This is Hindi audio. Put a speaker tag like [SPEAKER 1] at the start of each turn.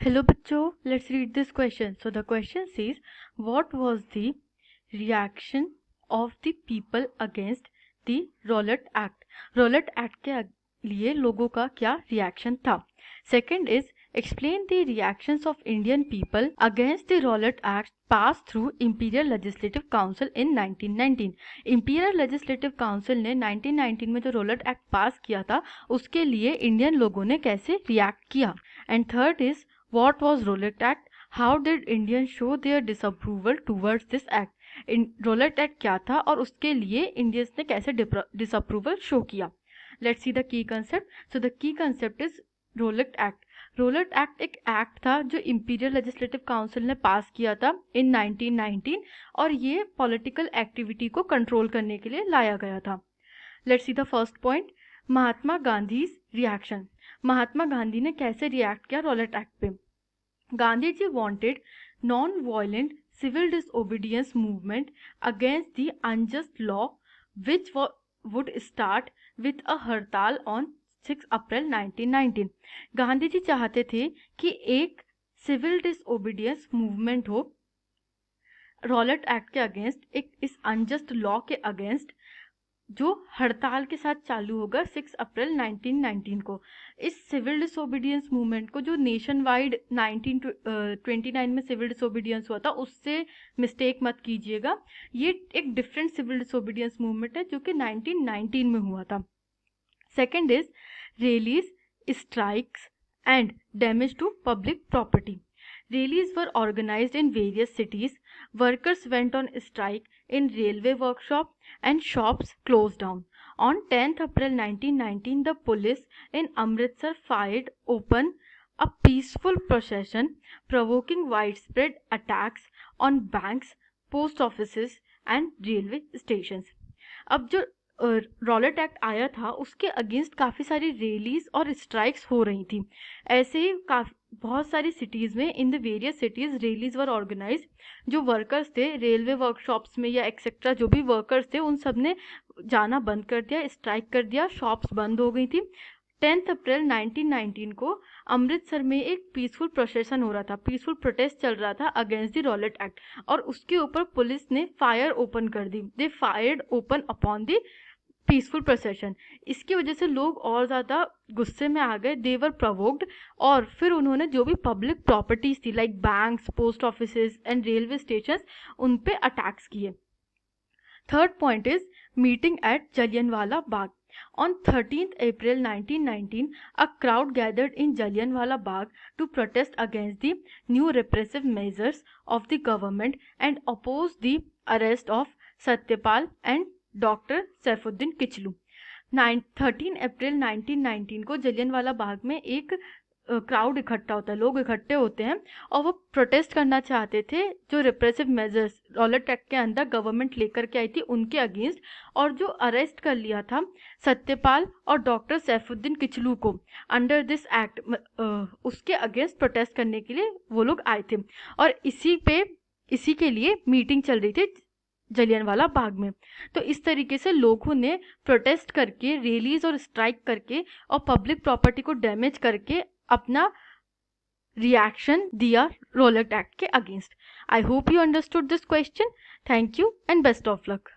[SPEAKER 1] Hello bachcho, let's read this question. So the question says, what was the reaction of the people against the Rowlatt Act? Rowlatt Act के लिए लोगों का क्या reaction था? Second is, explain the reactions of Indian people against the Rowlatt Act passed through Imperial Legislative Council in 1919. Imperial Legislative Council ने 1919 में जो Rowlatt Act पास किया था उसके लिए इंडियन लोगों ने कैसे रिएक्ट किया. And third is, what was Rowlatt Act? How did Indians show their disapproval towards this act? Rowlatt Act क्या था और उसके लिए इंडियंस ने कैसे डिसअप्रूवल शो किया. Let's see the key concept. So the key concept is Rowlatt Act. Rowlatt Act एक एक्ट था जो इंपीरियल लेजिस्लेटिव काउंसिल ने पास किया था इन 1919 और ये पॉलिटिकल एक्टिविटी को कंट्रोल करने के लिए लाया गया था. Let's see the first point, Mahatma Gandhi reaction. Mahatma Gandhi ने कैसे रिएक्ट किया Rowlatt Act पे. Gandhi ji wanted non violent civil disobedience movement against the unjust law which would start with a hartal on 6 अप्रैल 1919. गांधी जी चाहते थे कि एक सिविल डिसओबीडियंस मूवमेंट हो Rowlatt Act के अगेंस्ट, एक इस अनजस्ट लॉ के अगेंस्ट जो हड़ताल के साथ चालू होगा 6 अप्रैल 1919 को. इस सिविल डिसोबीडियंस मूवमेंट को जो नेशन वाइड 1929 में सिविल डिसोबीडियंस हुआ था उससे मिस्टेक मत कीजिएगा. ये एक डिफरेंट सिविल डिसोबीडियंस मूवमेंट है जो कि 1919 में हुआ था. Second is rallies, strikes and damage to public property. Rallies were organized in various cities. Workers went on strike in railway workshop and shops closed down. On 10th April 1919, the police in Amritsar fired open a peaceful procession, provoking widespread attacks on banks, post offices and railway stations. अब जो Rowlatt Act आया था उसके अगेंस्ट काफ़ी सारी रैलीज और स्ट्राइक्स हो रही थी. ऐसे ही बहुत सारी सिटीज़ में in the various cities rallies were organise. जो वर्कर्स थे रेलवे वर्कशॉप्स में या एक्सेट्रा जो भी वर्कर्स थे उन सब ने जाना बंद कर दिया, स्ट्राइक कर दिया, शॉप्स बंद हो गई थी. 10 अप्रैल 1919 को अमृतसर में एक पीसफुल प्रोसेशन हो रहा था, पीसफुल प्रोटेस्ट चल रहा था अगेंस्ट द Rowlatt Act और उसके ऊपर पुलिस ने फायर ओपन कर दी. They fired open upon the peaceful procession. इसकी वजह से लोग और ज़्यादा गुस्से में आ गए, दे वर प्रोवोक्ड और फिर उन्होंने जो भी पब्लिक प्रॉपर्टीज थी like banks, post offices and railway station उन पे अटैक्स किए. Third point is meeting at Jallianwala Bagh. On 13th April 1919, a crowd gathered in Jallianwala Bagh to protest against the new repressive measures of the government and oppose the arrest of Satyapal and doctor Saifuddin Kitchlew. 13 अप्रैल 1919 को जलियनवाला बाग में एक क्राउड इकट्ठा होता है, लोग इकट्ठे होते हैं और वो प्रोटेस्ट करना चाहते थे जो रिप्रेसिव मेजर्स Rowlatt Act के अंदर गवर्नमेंट लेकर के आई थी उनके अगेंस्ट, और जो अरेस्ट कर लिया था सत्यपाल और डॉक्टर सैफुद्दीन किचलू को अंडर दिस एक्ट उसके अगेंस्ट प्रोटेस्ट करने के लिए वो लोग आए थे. और इसी के लिए मीटिंग चल रही थी जलियनवाला बाग में. तो इस तरीके से लोगों ने प्रोटेस्ट करके, रैलीज और स्ट्राइक करके और पब्लिक प्रॉपर्टी को डैमेज करके अपना रिएक्शन दिया Rowlatt Act के against. I hope you understood this question. Thank you and best of luck.